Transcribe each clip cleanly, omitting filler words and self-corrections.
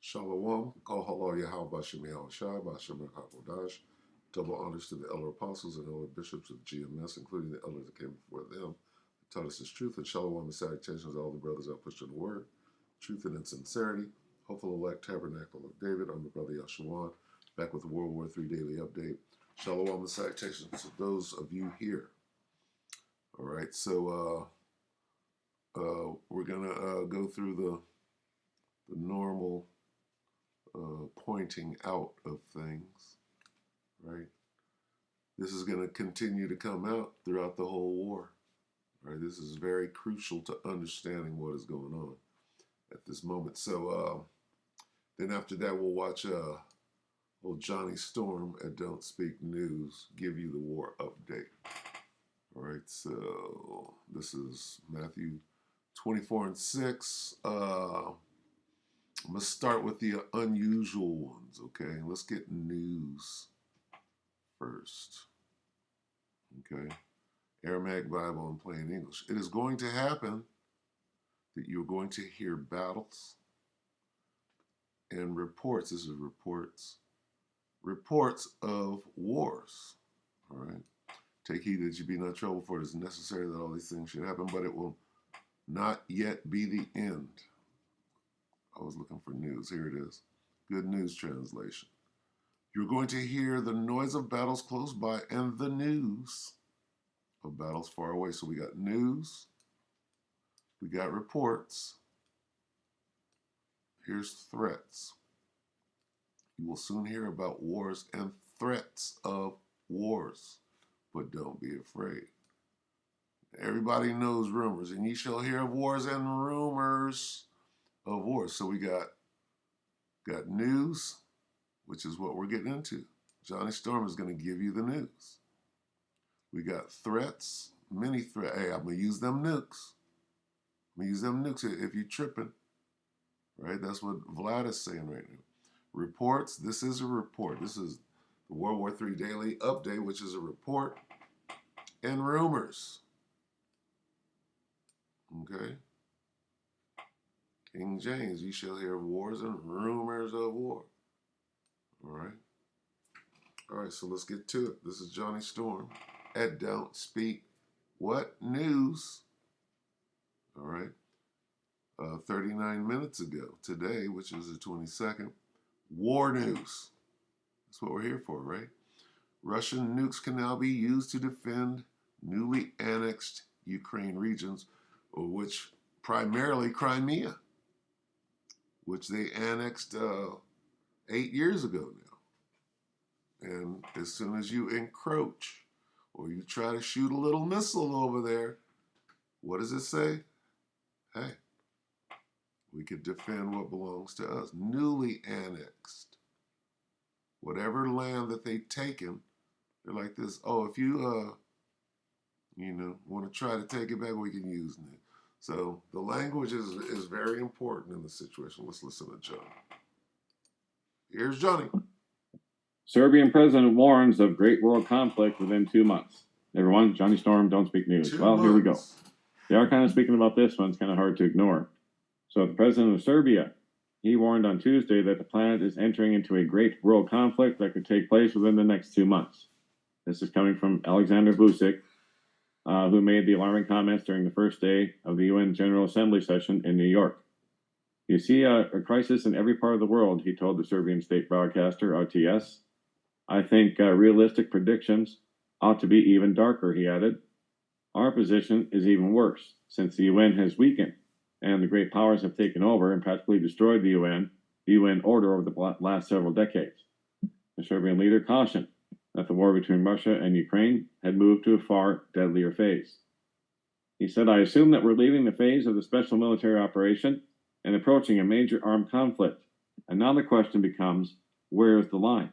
Shalom, Kol Halal Yahweh Bashem Yahweh Shai, Bashem HaKadosh. Double honors to the elder apostles and elder bishops of GMS, including the elders that came before them, who taught us his truth. And shalom and salutations to all the brothers that pushed in the word, truth and in sincerity. Hopeful elect tabernacle of David. I'm the brother Yashawan, back with the WW3 Daily Update. Shalom and salutations to those of you here. All right, so we're going to go through the normal pointing out of things, right? This is going to continue to come out throughout the whole war, right? This is very crucial to understanding what is going on at this moment. So then after that, we'll watch old Johnny Storm at Don't Speak News give you the war update. All right, so this is Matthew 24:6. I'm going to start with the unusual ones, okay? Let's get news first, okay? Aramaic Bible in plain English. It is going to happen that you're going to hear battles and reports. This is reports of wars, all right? Take heed that you be not troubled, for it is necessary that all these things should happen, but it will not yet be the end. I was looking for news. Here it is. Good News Translation. You're going to hear the noise of battles close by and the news of battles far away. So we got news. We got reports. Here's threats. You will soon hear about wars and threats of wars, but don't be afraid. Everybody knows rumors, and ye shall hear of wars and rumors of wars. So we got news, which is what we're getting into. Johnny Storm is going to give you the news. We got threats, many threats. Hey, I'm going to use them nukes. I'm going to use them nukes if you're tripping. Right? That's what Vlad is saying right now. Reports. This is a report. This is the WW3 Daily Update, which is a report. And rumors. Okay? King James, ye shall hear of wars and rumors of war. All right? All right, so let's get to it. This is Johnny Storm at Don't Speak What News. All right? 39 minutes ago, today, which is the 22nd, war news. That's what we're here for, right? Russian nukes can now be used to defend newly annexed Ukraine regions, which primarily Crimea, which they annexed 8 years ago now. And as soon as you encroach or you try to shoot a little missile over there, what does it say? Hey, we could defend what belongs to us. Newly annexed. Whatever land that they've taken, they're like this. Oh, if you, want to try to take it back, we can use it. So the language is very important in the situation. Let's listen to Johnny. Here's Johnny. Serbian president warns of great world conflict within 2 months. Everyone, Johnny Storm, Don't Speak News. Here we go. They are kind of speaking about this one. It's kind of hard to ignore. So the president of Serbia, he warned on Tuesday that the planet is entering into a great world conflict that could take place within the next 2 months. This is coming from Alexander Vucic, who made the alarming comments during the first day of the UN General Assembly session in New York. You see a crisis in every part of the world, he told the Serbian state broadcaster, RTS. I think realistic predictions ought to be even darker, he added. Our position is even worse, since the UN has weakened and the great powers have taken over and practically destroyed the UN order over the last several decades. The Serbian leader cautioned that the war between Russia and Ukraine had moved to a far deadlier phase. He said, I assume that we're leaving the phase of the special military operation and approaching a major armed conflict. And now the question becomes, where is the line?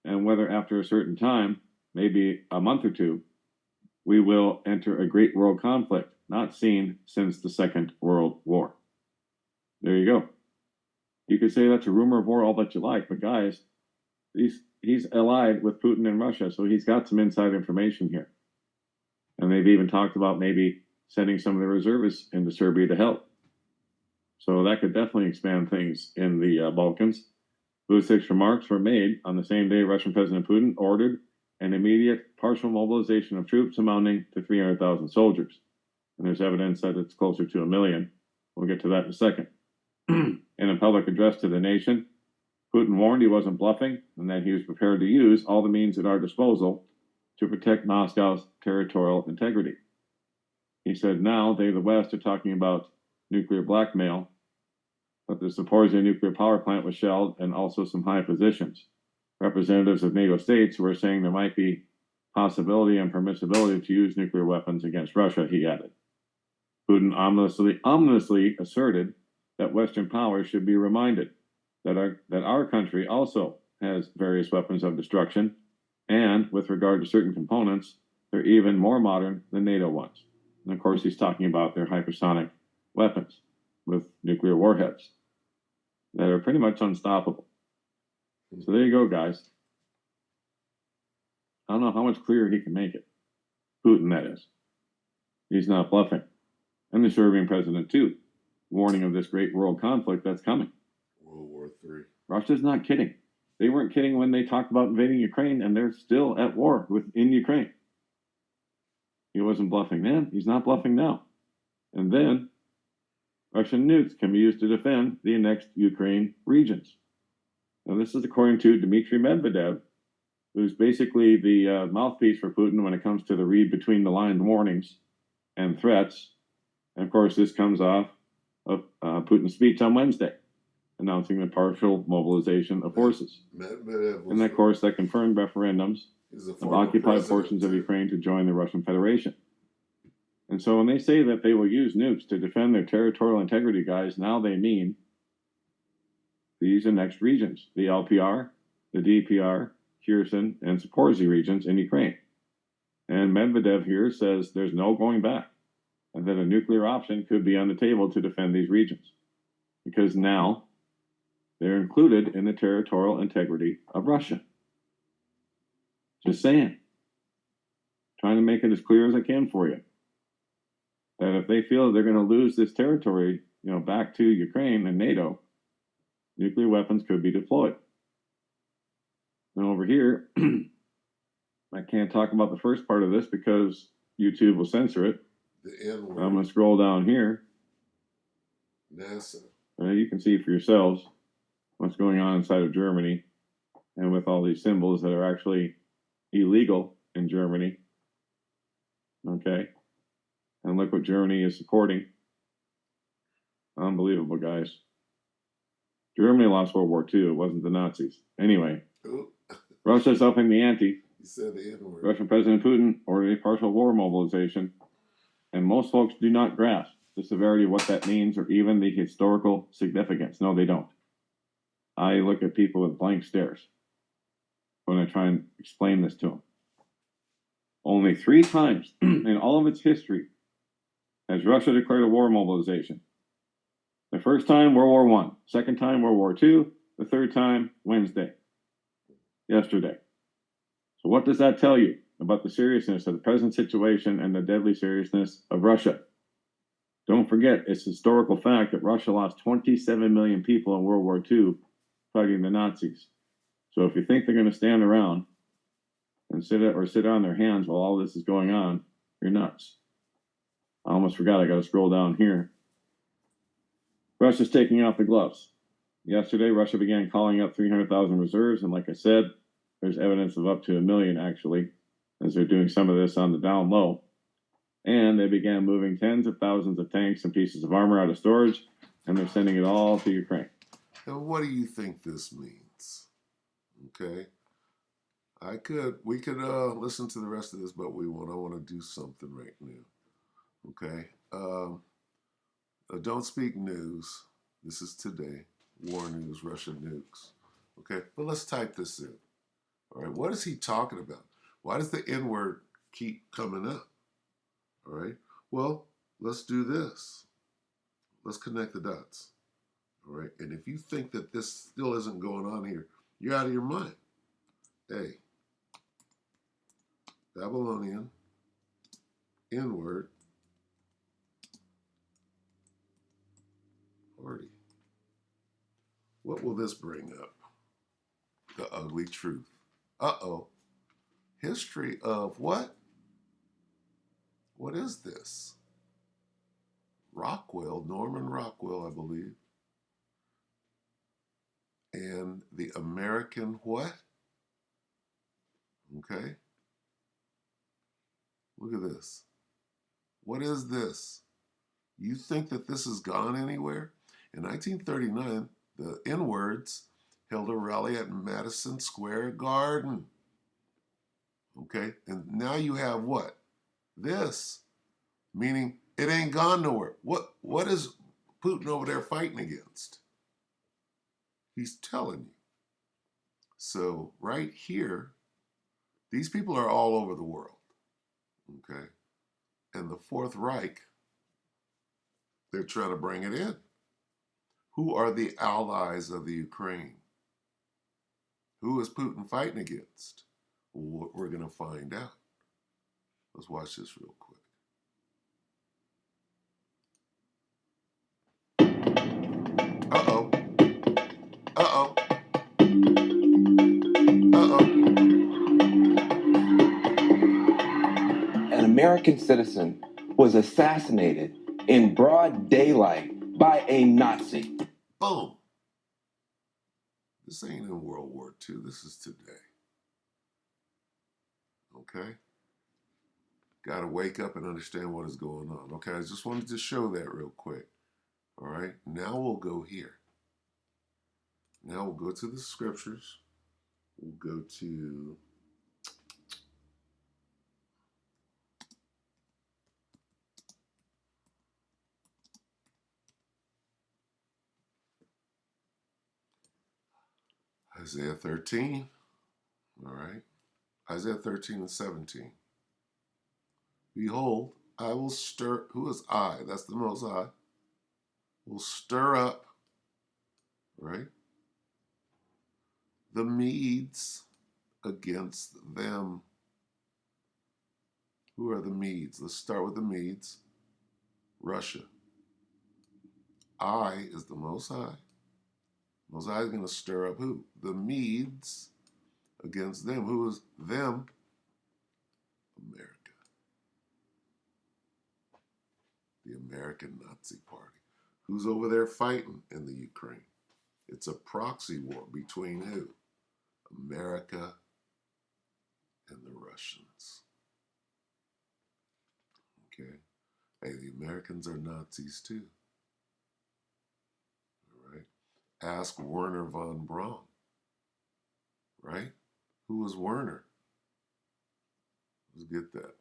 And whether after a certain time, maybe a month or two, we will enter a great world conflict, not seen since the Second World War. There you go. You could say that's a rumor of war all that you like, but guys, he's allied with Putin and Russia, so he's got some inside information here. And they've even talked about maybe sending some of the reservists into Serbia to help. So that could definitely expand things in the Balkans. Vusic's remarks were made on the same day Russian President Putin ordered an immediate partial mobilization of troops amounting to 300,000 soldiers. And there's evidence that it's closer to 1 million. We'll get to that in a second. In a public address to the nation, Putin warned he wasn't bluffing and that he was prepared to use all the means at our disposal to protect Moscow's territorial integrity. He said now they, the West, are talking about nuclear blackmail, but the Zaporizhzhia nuclear power plant was shelled and also some high positions. Representatives of NATO states were saying there might be possibility and permissibility to use nuclear weapons against Russia, he added. Putin ominously asserted that Western powers should be reminded that our country also has various weapons of destruction, and with regard to certain components, they're even more modern than NATO ones. And of course, he's talking about their hypersonic weapons with nuclear warheads that are pretty much unstoppable. So there you go, guys. I don't know how much clearer he can make it. Putin, that is. He's not bluffing. And the Serbian president, too, warning of this great world conflict that's coming. World War III. Russia's not kidding. They weren't kidding when they talked about invading Ukraine, and they're still at war in Ukraine. He wasn't bluffing then. He's not bluffing now. And then Russian nukes can be used to defend the annexed Ukraine regions. Now, this is according to Dmitry Medvedev, who's basically the mouthpiece for Putin when it comes to the read between the line warnings and threats. And of course, this comes off of Putin's speech on Wednesday, announcing the partial mobilization of forces. And of course, that confirmed referendums of occupied portions of Ukraine to join the Russian Federation. And so when they say that they will use nukes to defend their territorial integrity, guys, now they mean these annexed regions, the LPR, the DPR, Kherson, and Zaporizhzhia regions in Ukraine. And Medvedev here says there's no going back, and that a nuclear option could be on the table to defend these regions, because now they're included in the territorial integrity of Russia. Just saying. Trying to make it as clear as I can for you. That if they feel they're going to lose this territory, back to Ukraine and NATO, nuclear weapons could be deployed. And over here, I can't talk about the first part of this because YouTube will censor it. The N-word. I'm going to scroll down here. NASA. You can see for yourselves what's going on inside of Germany, and with all these symbols that are actually illegal in Germany. Okay. And look what Germany is supporting. Unbelievable, guys. Germany lost World War II. It wasn't the Nazis. Anyway, Russia's upping the ante. You said the N-word. Russian President Putin ordered a partial war mobilization, and most folks do not grasp the severity of what that means or even the historical significance. No, they don't. I look at people with blank stares when I try and explain this to them. Only 3 times in all of its history has Russia declared a war mobilization. The first time, World War I. Second time, World War II. The third time, yesterday. So what does that tell you about the seriousness of the present situation and the deadly seriousness of Russia? Don't forget, it's a historical fact that Russia lost 27 million people in World War II fighting the Nazis. So if you think they're going to stand around and sit on their hands while all this is going on, you're nuts. I almost forgot, I got to scroll down here. Russia's taking off the gloves. Yesterday, Russia began calling up 300,000 reserves, and like I said, there's evidence of up to 1 million, actually, as they're doing some of this on the down low. And they began moving tens of thousands of tanks and pieces of armor out of storage, and they're sending it all to Ukraine. And what do you think this means? Okay. We could listen to the rest of this, but I want to do something right now. Okay. Don't speak news. This is today. War news, Russia nukes. Okay. But let's type this in. All right. What is he talking about? Why does the N-word keep coming up? All right. Well, let's do this. Let's connect the dots. All right. And if you think that this still isn't going on here, you're out of your mind. Hey, Babylonian, N-word. Party. What will this bring up? The ugly truth. Uh-oh. History of what? What is this? Rockwell, Norman Rockwell, I believe. And the American what? Okay. Look at this. What is this? You think that this has gone anywhere? In 1939, the N-words held a rally at Madison Square Garden. Okay, and now you have what? This, meaning it ain't gone nowhere. What is Putin over there fighting against? He's telling you. So right here, these people are all over the world. Okay, and the Fourth Reich, they're trying to bring it in. Who are the allies of the Ukraine? Who is Putin fighting against? Well, we're going to find out. Let's watch this real quick. Uh-oh. Uh-oh. Uh-oh. An American citizen was assassinated in broad daylight by a Nazi. Boom. This ain't in World War II. This is today. Okay? Got to wake up and understand what is going on. Okay, I just wanted to show that real quick. All right? Now we'll go here. Now we'll go to the scriptures. We'll go to Isaiah 13. All right? Isaiah 13 and 17. Behold, I will stir, who is I? That's the Most High. Will stir up, right? The Medes against them. Who are the Medes? Let's start with the Medes. Russia. I is the Most High. Most High is going to stir up who? The Medes against them. Who is them? America. The American Nazi Party. Who's over there fighting in the Ukraine? It's a proxy war between who? America and the Russians. Okay? Hey, the Americans are Nazis too. All right? Ask Werner von Braun. Right? Who was Werner? Let's get that.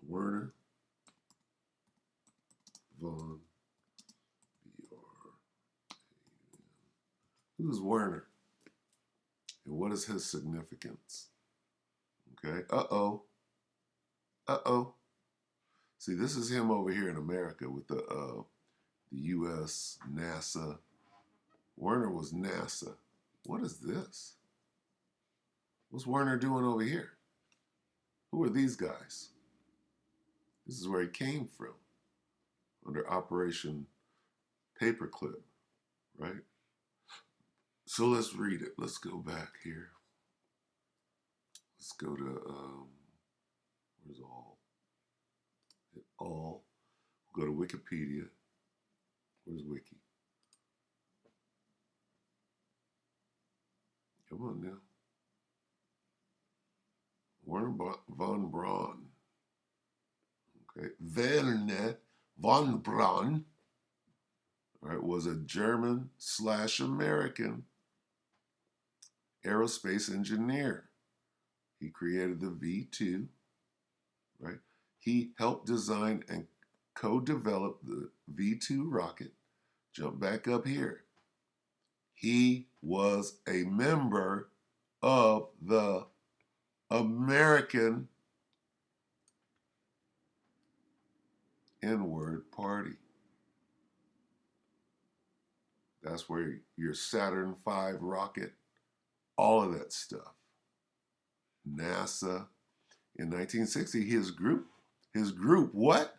Werner von Braun. Who's Werner? And what is his significance? Okay. Uh-oh. Uh-oh. See, this is him over here in America with the U.S. NASA. Werner was NASA. What is this? What's Werner doing over here? Who are these guys? This is where he came from, under Operation Paperclip, right? So let's read it. Let's go back here. Let's go to, where's all? Hit all. Go to Wikipedia. Where's Wiki? Come on now. Werner von Braun. Okay. Werner von Braun, all right, was a German/American aerospace engineer. He created the V2, right? He helped design and co-develop the V2 rocket. Jump back up here. He was a member of the American N-word party. That's where your Saturn V rocket, all of that stuff. NASA. In 1960, his His group, what?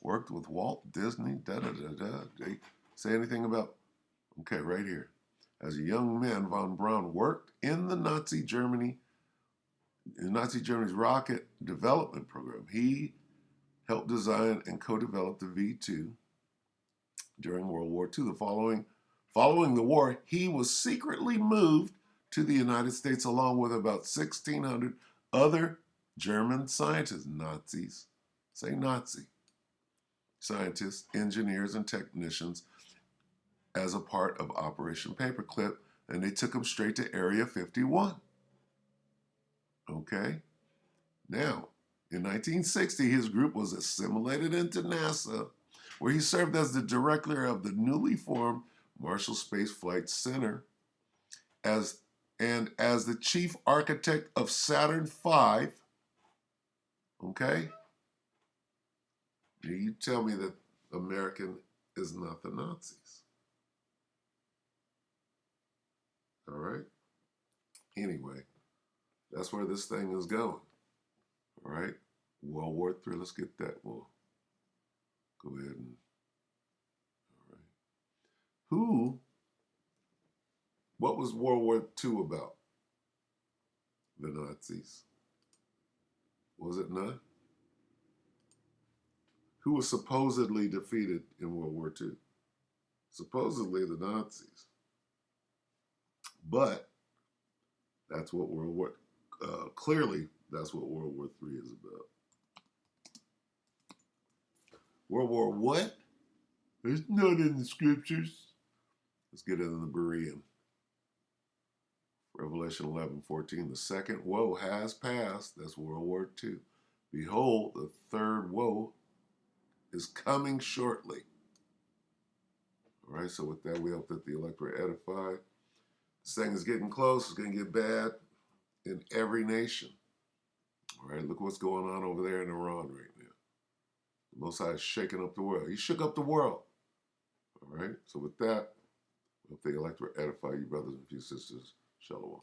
Worked with Walt Disney, da-da-da-da. They say anything about, okay, right here. As a young man, von Braun worked in the Nazi Germany's rocket development program. He helped design and co-develop the V2 during World War II. Following the war, he was secretly moved to the United States along with about 1,600 other German scientists, Nazis, say Nazi, scientists, engineers, and technicians as a part of Operation Paperclip, and they took him straight to Area 51. Okay? Now, in 1960, his group was assimilated into NASA, where he served as the director of the newly formed Marshall Space Flight Center as the chief architect of Saturn V. Okay? You tell me that American is not the Nazis. All right? Anyway, that's where this thing is going. All right? World War III, let's get that. We'll go ahead and, all right. What was World War II about? The Nazis. Was it not? Who was supposedly defeated in World War II? Supposedly the Nazis. But that's what clearly that's what World War III is about. World War what? It's not in the scriptures. Let's get into the Berean. Revelation 11:14. The second woe has passed. That's World War II. Behold, the third woe is coming shortly. All right, so with that, we hope that the elect were edified. This thing is getting close. It's going to get bad in every nation. All right, look what's going on over there in Iran right now. The Most High is shaking up the world. He shook up the world. All right, so with that, we hope the elect were edified, you brothers and few sisters. Shalom.